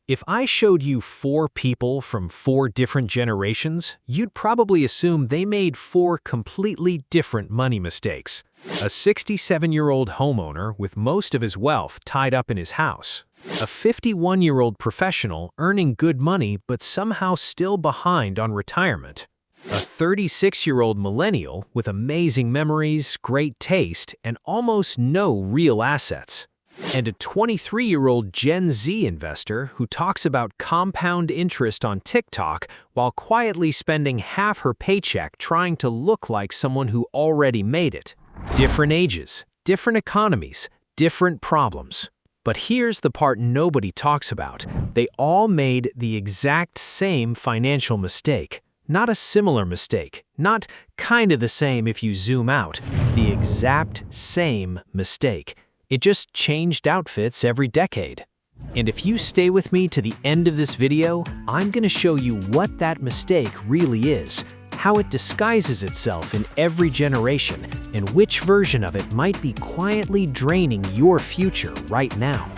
If I showed you four people from four different generations, you'd probably assume they made four completely different money mistakes. A 67-year-old homeowner with most of his wealth tied up in his house. A 51-year-old professional earning good money but somehow still behind on retirement. A 36-year-old millennial with amazing memories, great taste, and almost no real assets. And a 23-year-old Gen Z investor who talks about compound interest on TikTok while quietly spending half her paycheck trying to look like someone who already made it. Different ages, different economies, different problems. But here's the part nobody talks about. They all made the exact same financial mistake. Not a similar mistake, not kind of the same if you zoom out. The exact same mistake. It just changed outfits every decade. And if you stay with me to the end of this video, I'm going to show you what that mistake really is, how it disguises itself in every generation, and which version of it might be quietly draining your future right now.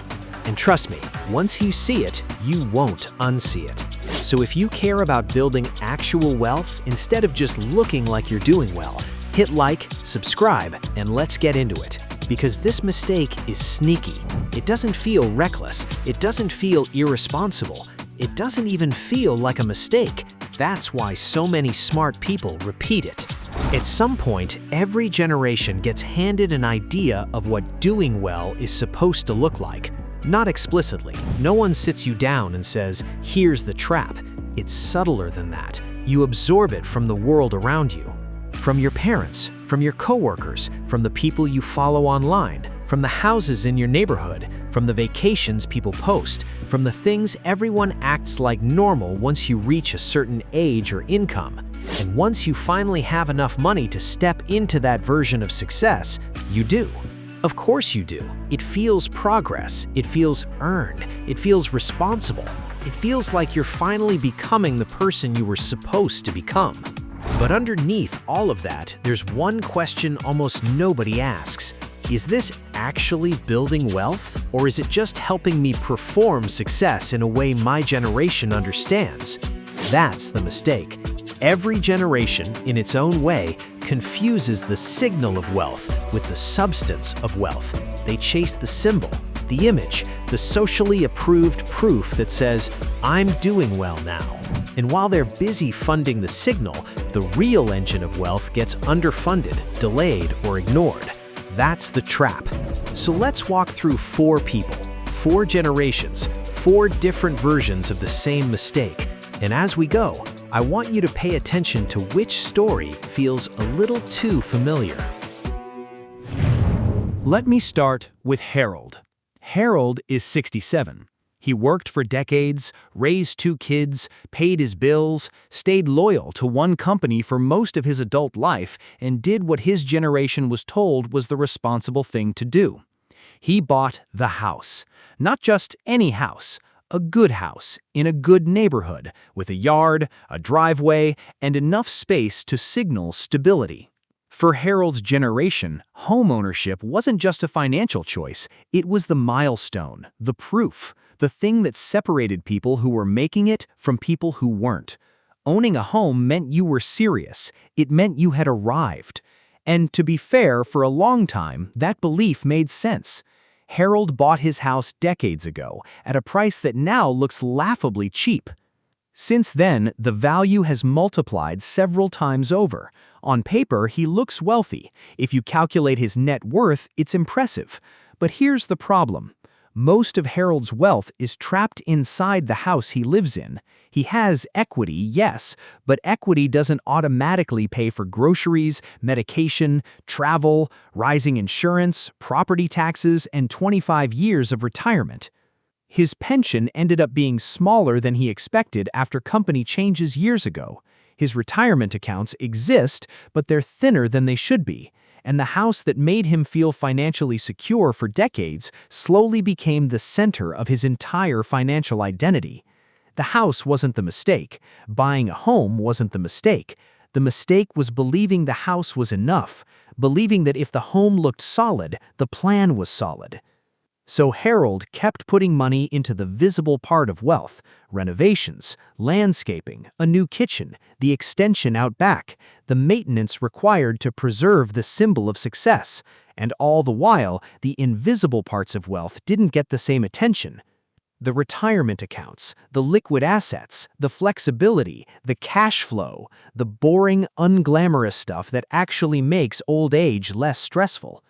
And trust me, once you see it, you won't unsee it. So if you care about building actual wealth instead of just looking like you're doing well, hit like, subscribe, and let's get into it. Because this mistake is sneaky. It doesn't feel reckless. It doesn't feel irresponsible. It doesn't even feel like a mistake. That's why so many smart people repeat it. At some point, every generation gets handed an idea of what doing well is supposed to look like. Not explicitly. No one sits you down and says, "Here's the trap." It's subtler than that. You absorb it from the world around you. From your parents, from your coworkers, from the people you follow online, from the houses in your neighborhood, from the vacations people post, from the things everyone acts like normal once you reach a certain age or income. And once you finally have enough money to step into that version of success, you do. Of course you do. It feels progress. It feels earned. It feels responsible. It feels like you're finally becoming the person you were supposed to become. But underneath all of that, there's one question almost nobody asks. Is this actually building wealth, or is it just helping me perform success in a way my generation understands? That's the mistake. Every generation, in its own way, confuses the signal of wealth with the substance of wealth. They chase the symbol, the image, the socially approved proof that says, "I'm doing well now." And while they're busy funding the signal, the real engine of wealth gets underfunded, delayed, or ignored. That's the trap. So let's walk through four people, four generations, four different versions of the same mistake. And as we go, I want you to pay attention to which story feels a little too familiar. Let me start with Harold. Harold is 67. He worked for decades, raised two kids, paid his bills, stayed loyal to one company for most of his adult life, and did what his generation was told was the responsible thing to do. He bought the house. Not just any house, a good house in a good neighborhood with a yard, a driveway, and enough space to signal stability. For Harold's generation, homeownership wasn't just a financial choice, it was the milestone, the proof, the thing that separated people who were making it from people who weren't. Owning a home meant you were serious. It meant you had arrived. And to be fair, for a long time, that belief made sense. Harold bought his house decades ago at a price that now looks laughably cheap. Since then, the value has multiplied several times over. On paper, he looks wealthy. If you calculate his net worth, it's impressive. But here's the problem. Most of Harold's wealth is trapped inside the house he lives in. He has equity, yes, but equity doesn't automatically pay for groceries, medication, travel, rising insurance, property taxes, and 25 years of retirement. His pension ended up being smaller than he expected after company changes years ago. His retirement accounts exist, but they're thinner than they should be. And the house that made him feel financially secure for decades slowly became the center of his entire financial identity. The house wasn't the mistake. Buying a home wasn't the mistake. The mistake was believing the house was enough, believing that if the home looked solid, the plan was solid. So Harold kept putting money into the visible part of wealth: renovations, landscaping, a new kitchen, the extension out back, the maintenance required to preserve the symbol of success. And all the while, the invisible parts of wealth didn't get the same attention. The retirement accounts, the liquid assets, the flexibility, the cash flow, the boring, unglamorous stuff that actually makes old age less stressful.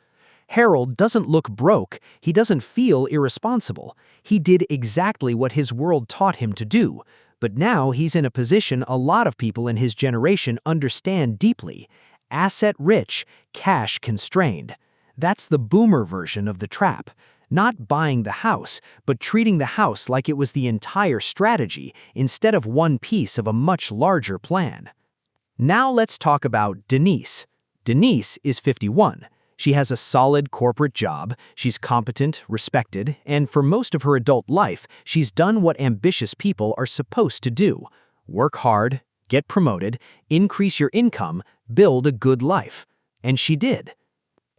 Harold doesn't look broke, he doesn't feel irresponsible. He did exactly what his world taught him to do, but now he's in a position a lot of people in his generation understand deeply: asset-rich, cash-constrained. That's the boomer version of the trap. Not buying the house, but treating the house like it was the entire strategy instead of one piece of a much larger plan. Now let's talk about Denise. Denise is 51. She has a solid corporate job, she's competent, respected, and for most of her adult life, she's done what ambitious people are supposed to do: work hard, get promoted, increase your income, build a good life. And she did.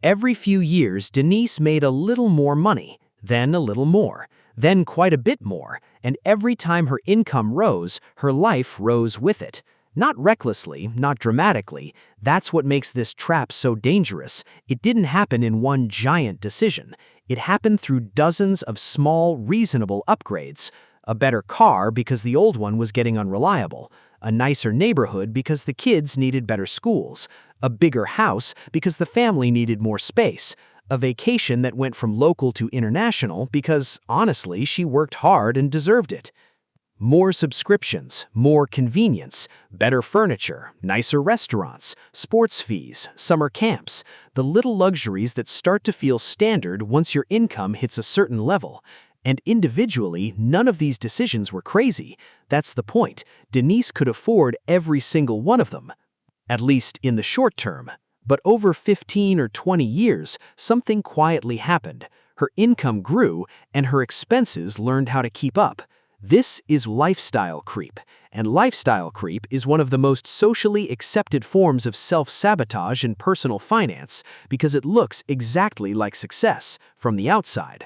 Every few years, Denise made a little more money, then a little more, then quite a bit more, and every time her income rose, her life rose with it. Not recklessly, not dramatically. That's what makes this trap so dangerous. It didn't happen in one giant decision. It happened through dozens of small, reasonable upgrades. A better car because the old one was getting unreliable. A nicer neighborhood because the kids needed better schools. A bigger house because the family needed more space. A vacation that went from local to international because, honestly, she worked hard and deserved it. More subscriptions, more convenience, better furniture, nicer restaurants, sports fees, summer camps, the little luxuries that start to feel standard once your income hits a certain level. And individually, none of these decisions were crazy. That's the point. Denise could afford every single one of them, at least in the short term. But over 15 or 20 years, something quietly happened. Her income grew, and her expenses learned how to keep up. This is lifestyle creep, and lifestyle creep is one of the most socially accepted forms of self-sabotage in personal finance because it looks exactly like success from the outside.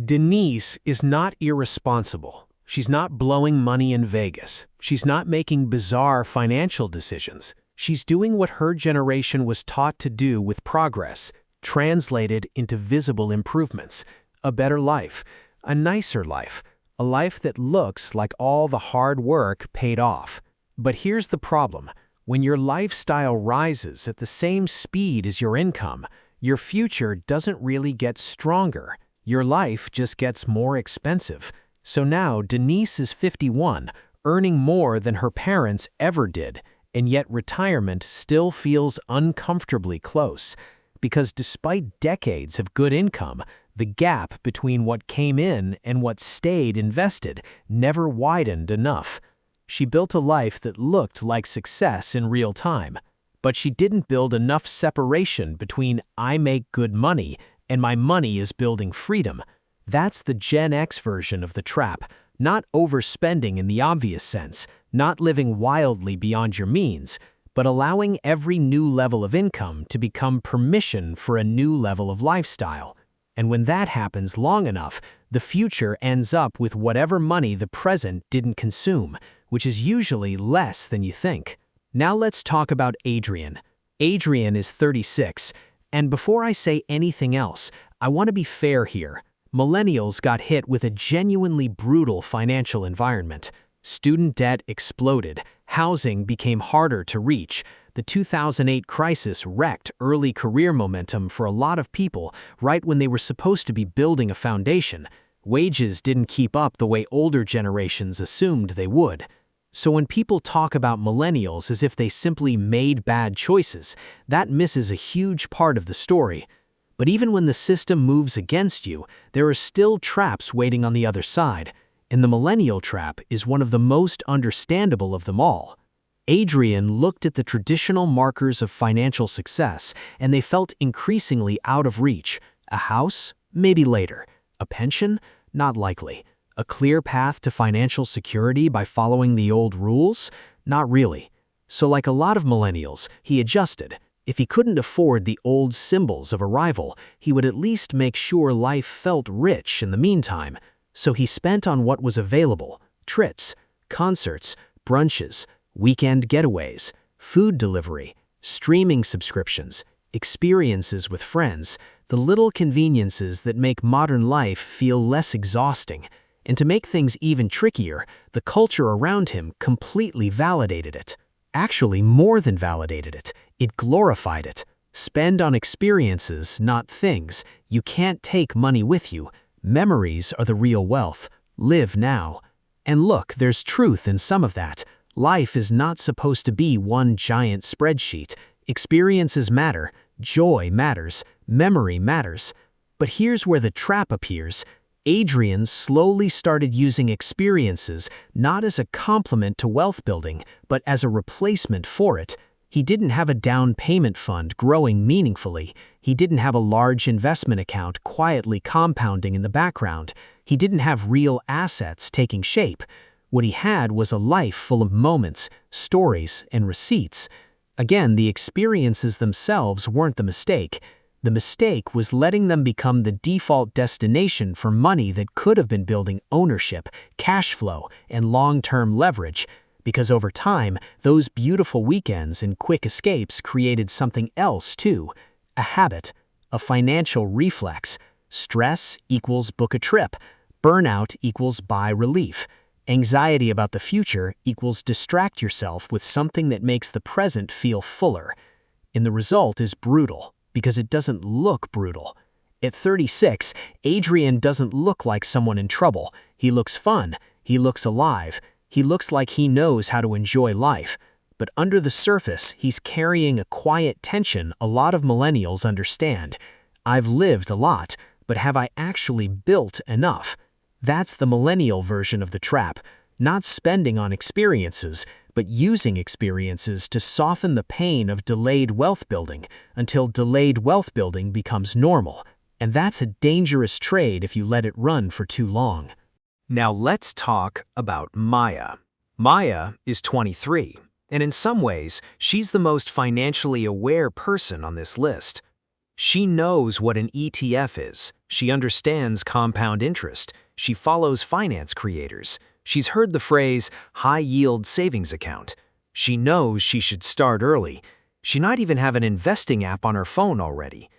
Denise is not irresponsible. She's not blowing money in Vegas. She's not making bizarre financial decisions. She's doing what her generation was taught to do with progress, translated into visible improvements: a better life, a nicer life, a life that looks like all the hard work paid off. But here's the problem. When your lifestyle rises at the same speed as your income, your future doesn't really get stronger. Your life just gets more expensive. So now Denise is 51, earning more than her parents ever did, and yet retirement still feels uncomfortably close. Because despite decades of good income, the gap between what came in and what stayed invested never widened enough. She built a life that looked like success in real time, but she didn't build enough separation between "I make good money" and "my money is building freedom." That's the Gen X version of the trap: not overspending in the obvious sense, not living wildly beyond your means, but allowing every new level of income to become permission for a new level of lifestyle. And when that happens long enough, the future ends up with whatever money the present didn't consume, which is usually less than you think. Now let's talk about Adrian. Adrian is 36, and before I say anything else, I want to be fair here. Millennials got hit with a genuinely brutal financial environment. Student debt exploded, housing became harder to reach. The 2008 crisis wrecked early career momentum for a lot of people right when they were supposed to be building a foundation. Wages didn't keep up the way older generations assumed they would. So when people talk about millennials as if they simply made bad choices, that misses a huge part of the story. But even when the system moves against you, there are still traps waiting on the other side. And the millennial trap is one of the most understandable of them all. Adrian looked at the traditional markers of financial success, and they felt increasingly out of reach. A house? Maybe later. A pension? Not likely. A clear path to financial security by following the old rules? Not really. So like a lot of millennials, he adjusted. If he couldn't afford the old symbols of arrival, he would at least make sure life felt rich in the meantime, so he spent on what was available: trips, concerts, brunches, weekend getaways, food delivery, streaming subscriptions, experiences with friends, the little conveniences that make modern life feel less exhausting. And to make things even trickier, the culture around him completely validated it. Actually, more than validated it. It glorified it. Spend on experiences, not things. You can't take money with you. Memories are the real wealth. Live now. And look, there's truth in some of that. Life is not supposed to be one giant spreadsheet. Experiences matter. Joy matters. Memory matters. But here's where the trap appears. Adrian slowly started using experiences not as a complement to wealth building, but as a replacement for it. He didn't have a down payment fund growing meaningfully. He didn't have a large investment account quietly compounding in the background. He didn't have real assets taking shape. What he had was a life full of moments, stories, and receipts. Again, the experiences themselves weren't the mistake. The mistake was letting them become the default destination for money that could have been building ownership, cash flow, and long-term leverage. Because over time, those beautiful weekends and quick escapes created something else too: a habit, a financial reflex. Stress equals book a trip. Burnout equals buy relief. Anxiety about the future equals distract yourself with something that makes the present feel fuller. And the result is brutal, because it doesn't look brutal. At 36, Adrian doesn't look like someone in trouble. He looks fun. He looks alive. He looks like he knows how to enjoy life. But under the surface, he's carrying a quiet tension a lot of millennials understand. I've lived a lot, but have I actually built enough? That's the millennial version of the trap. Not spending on experiences, but using experiences to soften the pain of delayed wealth building until delayed wealth building becomes normal. And that's a dangerous trade if you let it run for too long. Now let's talk about Maya. Maya is 23, and in some ways, she's the most financially aware person on this list. She knows what an ETF is. She understands compound interest. She follows finance creators. She's heard the phrase high-yield savings account. She knows she should start early. She might even have an investing app on her phone already.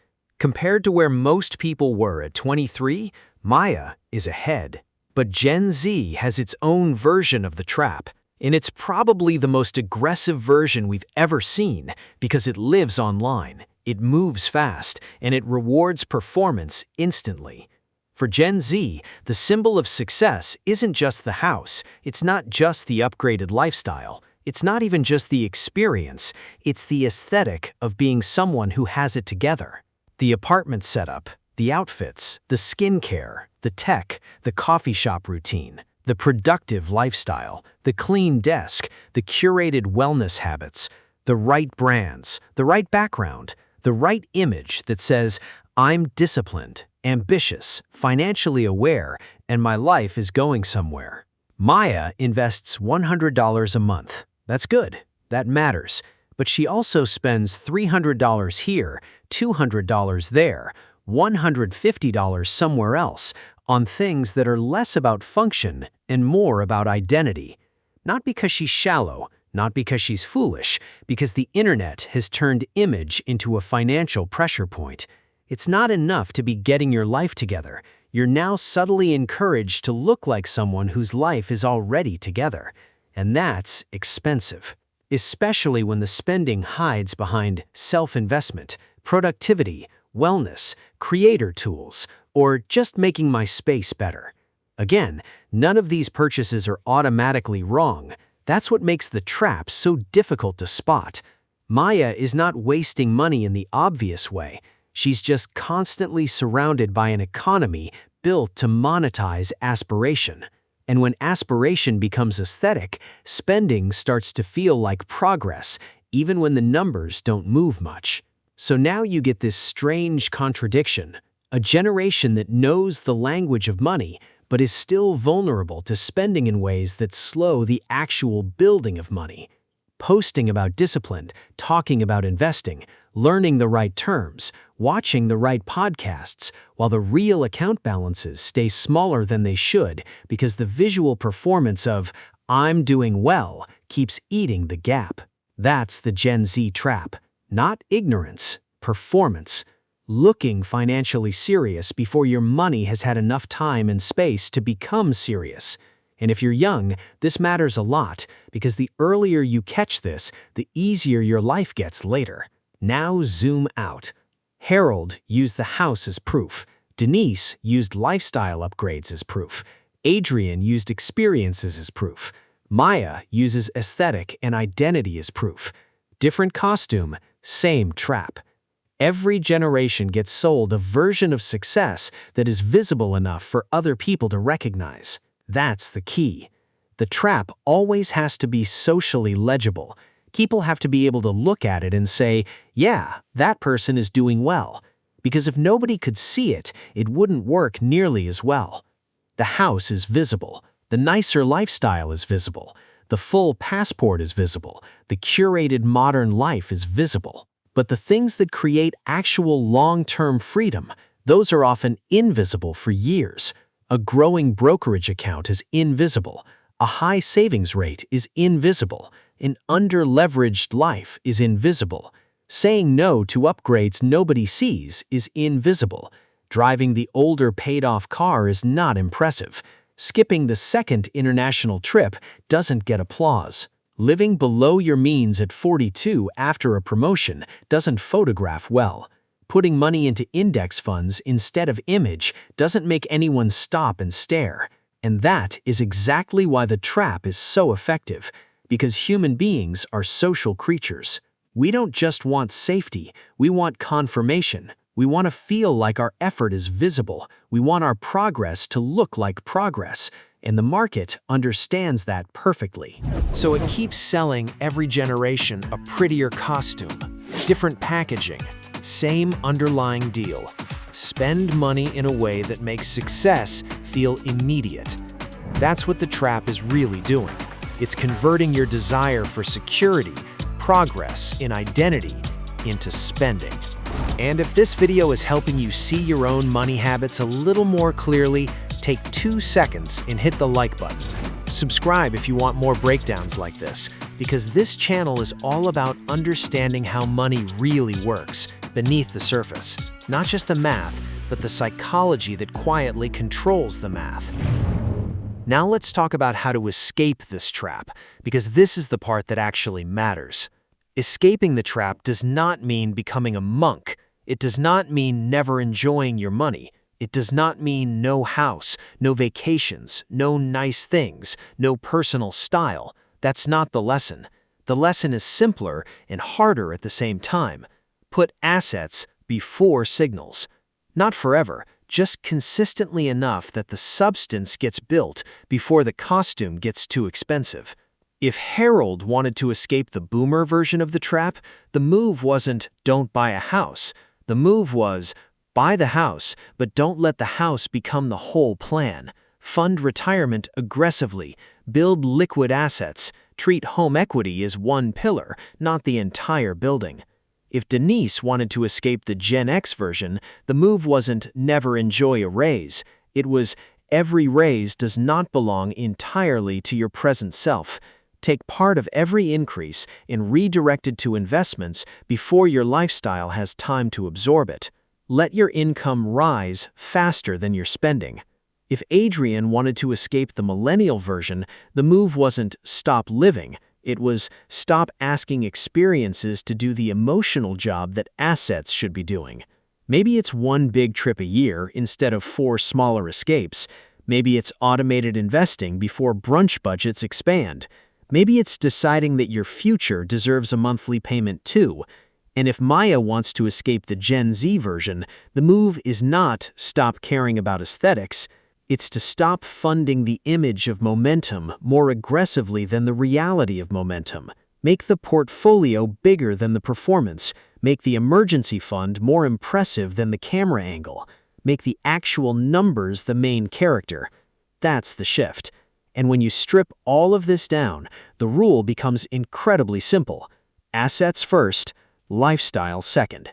Compared to where most people were at 23, Maya is ahead. But Gen Z has its own version of the trap, and it's probably the most aggressive version we've ever seen because it lives online, it moves fast, and it rewards performance instantly. For Gen Z, the symbol of success isn't just the house, it's not just the upgraded lifestyle, it's not even just the experience, it's the aesthetic of being someone who has it together. The apartment setup, the outfits, the skincare, the tech, the coffee shop routine, the productive lifestyle, the clean desk, the curated wellness habits, the right brands, the right background, the right image that says, I'm disciplined, ambitious, financially aware, and my life is going somewhere. Maya invests $100 a month. That's good. That matters. But she also spends $300 here, $200 there, $150 somewhere else on things that are less about function and more about identity. Not because she's shallow, not because she's foolish, because the internet has turned image into a financial pressure point. It's not enough to be getting your life together. You're now subtly encouraged to look like someone whose life is already together. And that's expensive, especially when the spending hides behind self-investment, productivity, wellness, creator tools, or just making my space better. Again, none of these purchases are automatically wrong. That's what makes the trap so difficult to spot. Maya is not wasting money in the obvious way. She's just constantly surrounded by an economy built to monetize aspiration. And when aspiration becomes aesthetic, spending starts to feel like progress, even when the numbers don't move much. So now you get this strange contradiction, a generation that knows the language of money, but is still vulnerable to spending in ways that slow the actual building of money. Posting about discipline, talking about investing, learning the right terms, watching the right podcasts, while the real account balances stay smaller than they should because the visual performance of "I'm doing well" keeps eating the gap. That's the Gen Z trap. Not ignorance, performance. Looking financially serious before your money has had enough time and space to become serious. And if you're young, this matters a lot because the earlier you catch this, the easier your life gets later. Now zoom out. Harold used the house as proof. Denise used lifestyle upgrades as proof. Adrian used experiences as proof. Maya uses aesthetic and identity as proof. Different costume, same trap. Every generation gets sold a version of success that is visible enough for other people to recognize. That's the key. The trap always has to be socially legible. People have to be able to look at it and say, yeah, that person is doing well. Because if nobody could see it, it wouldn't work nearly as well. The house is visible. The nicer lifestyle is visible. The full passport is visible. The curated modern life is visible. But the things that create actual long-term freedom, those are often invisible for years. A growing brokerage account is invisible. A high savings rate is invisible. An under-leveraged life is invisible. Saying no to upgrades nobody sees is invisible. Driving the older paid-off car is not impressive. Skipping the second international trip doesn't get applause. Living below your means at 42 after a promotion doesn't photograph well. Putting money into index funds instead of image doesn't make anyone stop and stare. And that is exactly why the trap is so effective, because human beings are social creatures. We don't just want safety, we want confirmation. We want to feel like our effort is visible. We want our progress to look like progress. And the market understands that perfectly. So it keeps selling every generation a prettier costume, different packaging, same underlying deal. Spend money in a way that makes success feel immediate. That's what the trap is really doing. It's converting your desire for security, progress, and identity into spending. And if this video is helping you see your own money habits a little more clearly, take 2 seconds and hit the like button. Subscribe if you want more breakdowns like this, because this channel is all about understanding how money really works beneath the surface. Not just the math, but the psychology that quietly controls the math. Now let's talk about how to escape this trap, because this is the part that actually matters. Escaping the trap does not mean becoming a monk. It does not mean never enjoying your money. It does not mean no house, no vacations, no nice things, no personal style. That's not the lesson. The lesson is simpler and harder at the same time. Put assets before signals. Not forever, just consistently enough that the substance gets built before the costume gets too expensive. If Harold wanted to escape the boomer version of the trap, the move wasn't "don't buy a house." The move was buy the house, but don't let the house become the whole plan. Fund retirement aggressively. Build liquid assets. Treat home equity as one pillar, not the entire building. If Denise wanted to escape the Gen X version, the move wasn't never enjoy a raise. It was every raise does not belong entirely to your present self. Take part of every increase and redirect it to investments before your lifestyle has time to absorb it. Let your income rise faster than your spending. If Adrian wanted to escape the millennial version, the move wasn't stop living. It was stop asking experiences to do the emotional job that assets should be doing. Maybe it's one big trip a year instead of 4 smaller escapes. Maybe it's automated investing before brunch budgets expand. Maybe it's deciding that your future deserves a monthly payment too. And if Maya wants to escape the Gen Z version, the move is not stop caring about aesthetics. It's to stop funding the image of momentum more aggressively than the reality of momentum. Make the portfolio bigger than the performance. Make the emergency fund more impressive than the camera angle. Make the actual numbers the main character. That's the shift. And when you strip all of this down, the rule becomes incredibly simple. Assets first, lifestyle second.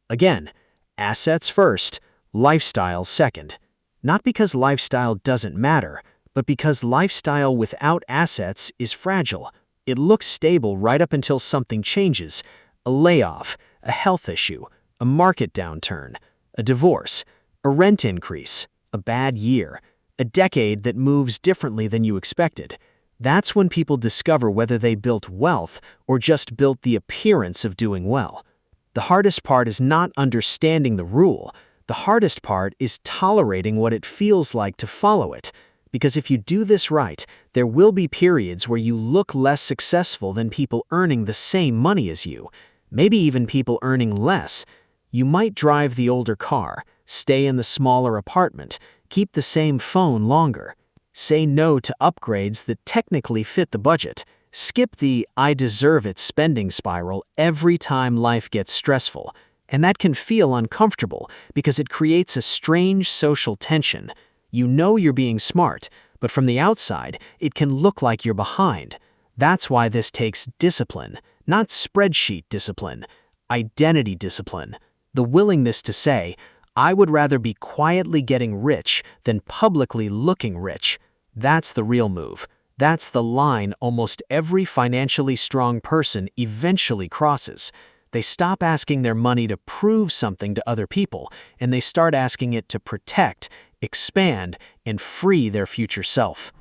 Again, assets first, lifestyle second. Not because lifestyle doesn't matter, but because lifestyle without assets is fragile. It looks stable right up until something changes: a layoff, a health issue, a market downturn, a divorce, a rent increase, a bad year, a decade that moves differently than you expected. That's when people discover whether they built wealth or just built the appearance of doing well. The hardest part is not understanding the rule. The hardest part is tolerating what it feels like to follow it. Because if you do this right, there will be periods where you look less successful than people earning the same money as you, maybe even people earning less. You might drive the older car, stay in the smaller apartment, keep the same phone longer, say no to upgrades that technically fit the budget, skip the "I deserve it" spending spiral every time life gets stressful. And that can feel uncomfortable because it creates a strange social tension. You know you're being smart, but from the outside, it can look like you're behind. That's why this takes discipline, not spreadsheet discipline, identity discipline. The willingness to say, "I would rather be quietly getting rich than publicly looking rich." That's the real move. That's the line almost every financially strong person eventually crosses. They stop asking their money to prove something to other people, and they start asking it to protect, expand, and free their future self.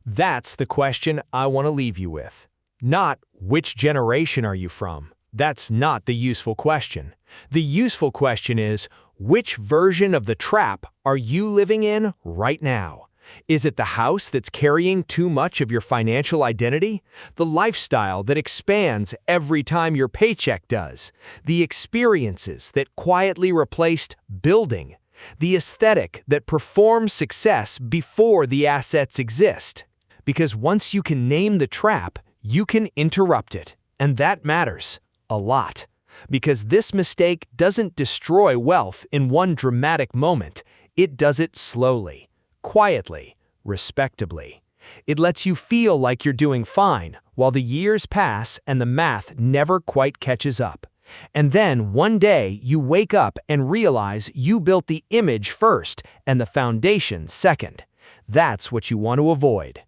That's the question I want to leave you with. Not, which generation are you from? That's not the useful question. The useful question is, which version of the trap are you living in right now? Is it the house that's carrying too much of your financial identity? The lifestyle that expands every time your paycheck does? The experiences that quietly replaced building? The aesthetic that performs success before the assets exist? Because once you can name the trap, you can interrupt it. And that matters a lot. Because this mistake doesn't destroy wealth in one dramatic moment. It does it slowly, quietly, respectably. It lets you feel like you're doing fine while the years pass and the math never quite catches up. And then one day you wake up and realize you built the image first and the foundation second. That's what you want to avoid.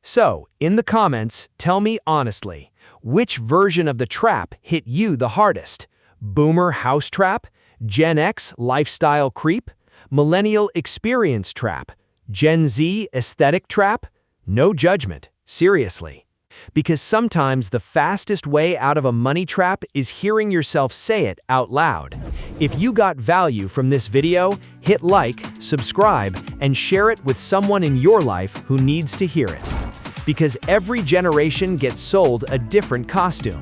So, in the comments, tell me honestly, which version of the trap hit you the hardest? Boomer house trap? Gen X lifestyle creep? Millennial experience trap? Gen Z aesthetic trap? No judgment, seriously. Because sometimes the fastest way out of a money trap is hearing yourself say it out loud. If you got value from this video, hit like, subscribe, and share it with someone in your life who needs to hear it. Because every generation gets sold a different costume.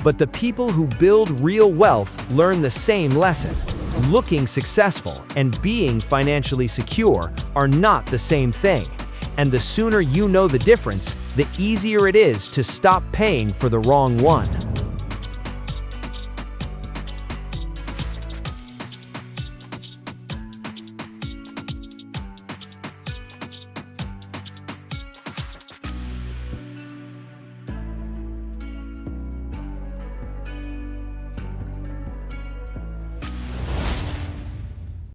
But the people who build real wealth learn the same lesson. Looking successful and being financially secure are not the same thing. And the sooner you know the difference, the easier it is to stop paying for the wrong one.